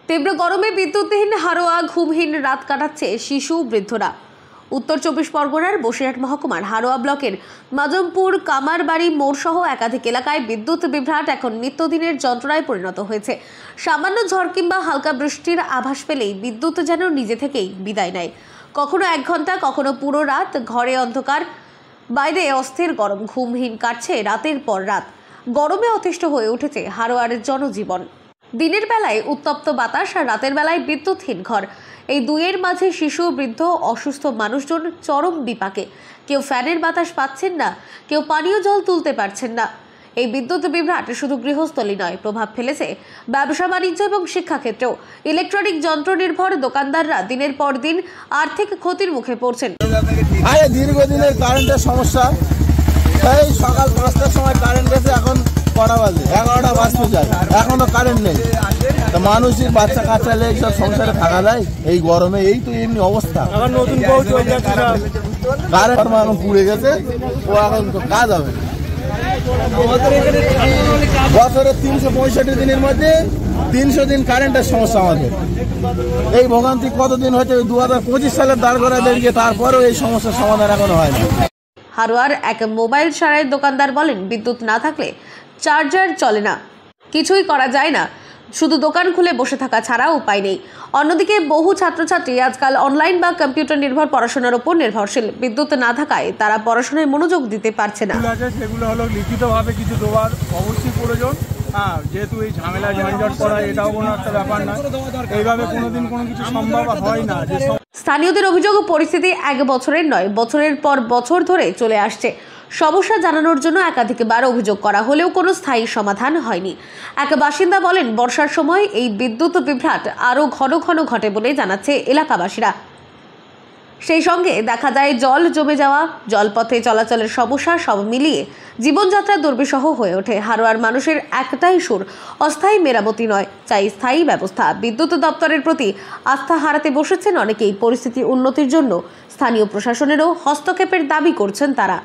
তীব্র গরমে বিদ্যুৎহীন হারোয়া ঘুমহীন রাত কাটাচ্ছে শিশু বৃদ্ধরা। উত্তর 24 পরগনার বসিরহাট মহকুমার হারোয়া ব্লকের মাজমপুর কামারবাড়ি মোড় সহ একাধিক এলাকায় বিদ্যুৎ বিভ্রাট এখন নিত্যদিনের যন্ত্রণায় পরিণত হয়েছে। সামান্য ঝড় কিংবা হালকা বৃষ্টির আভাস পেলেই বিদ্যুৎ যেন নিজে থেকেই বিদায় নেয়। কখনো 1 ঘন্টা, কখনো পুরো রাত। ঘরে অন্ধকার, বাইরে অস্থির গরম, ঘুমহীন কাটছে রাতের পর রাত। গরমে অতিষ্ঠ হয়ে উঠেছে হারোয়ার জনজীবন। দিনের বেলায় উত্তপ্ত বাতাস আর রাতের বেলায় বিদ্যুৎহীন ঘর, এই দুইয়ের মাঝে শিশু, বৃদ্ধ, অসুস্থ মানুষজন চরম বিপাকে। কেউ ফ্যানের বাতাস পাচ্ছেন না, কেউ পানীয় জল তুলতে পারছেন না। এই বিদ্যুৎ বিভ্রাট শুধু গৃহস্থলী নয়, প্রভাব ফেলেছে ব্যবসা বাণিজ্য এবং শিক্ষাক্ষেত্রেও। ইলেকট্রনিক যন্ত্র নির্ভর দোকানদাররা দিনের পর দিন আর্থিক ক্ষতির মুখে পড়ছেন। দীর্ঘদিনের কারেন্টের সমস্যা। এই সকাল 5টার সময় কারেন্ট গেছে, এখন কটা বাজে? 11টা বাজতে যায়, এখনো কারেন্ট নেই। তো মানুষের বাচ্চা কাচ্চা লেগে সব সংসারে থাকা যায় এই গরমে? এই তো এমনি অবস্থা। নতুন কারেন্ট এখন পুড়ে গেছে, ও এখন তো কাজ হবে। বছরে 365 দিনের মধ্যে 300 দিন কারেন্টের সমস্যা আমাদের। এই ভোগান্তি কতদিন হচ্ছে? 2025 সালের দাঁড় করা বেরিয়ে, তারপরেও এই সমস্যার সমাধান এখনো হয়নি। হারোয়ার এক মোবাইল সারাইয়ের দোকানদার বলেন, বিদ্যুৎ না থাকলে চার্জার চলে না, কিছুই করা যায় না, শুধু দোকান খুলে বসে থাকা ছাড়া উপায় নেই। অন্যদিকে বহু ছাত্রছাত্রী আজকাল অনলাইন বা কম্পিউটার নির্ভর পড়াশোনার উপর নির্ভরশীল। বিদ্যুৎ না থাকায় তারা পড়াশোনায় মনোযোগ দিতে পারছে না। সেগুলো হলো লিখিতভাবে কিছু দেওয়ার অবশ্যই প্রয়োজন। যেহেতু এই ঝামেলা ঝঞ্ঝট করা এটাও কোনো একটা ব্যাপার না, এইভাবে কোনোদিন কোনো কিছু সম্ভব হয় না। স্থানীয়দের অভিযোগ, পরিস্থিতি 1 বছরের নয়, বছরের পর বছর ধরে চলে আসছে। সমস্যা জানানোর জন্য একাধিকবার অভিযোগ করা হলেও কোনো স্থায়ী সমাধান হয়নি। এক বাসিন্দা বলেন, বর্ষার সময় এই বিদ্যুৎ বিভ্রাট আরও ঘন ঘন ঘটে বলে জানাচ্ছে এলাকাবাসীরা। সেই সঙ্গে দেখা যায় জল জমে যাওয়া, জলপথে চলাচলের সমস্যা, সব মিলিয়ে জীবনযাত্রা দুর্বিষহ হয়ে ওঠে। হারোয়ার মানুষের একটাই সুর, অস্থায়ী মেরামতি নয়, চাই স্থায়ী ব্যবস্থা। বিদ্যুৎ দপ্তরের প্রতি আস্থা হারাতে বসেছেন অনেকেই। পরিস্থিতি উন্নতির জন্য স্থানীয় প্রশাসনেরও হস্তক্ষেপের দাবি করছেন তারা।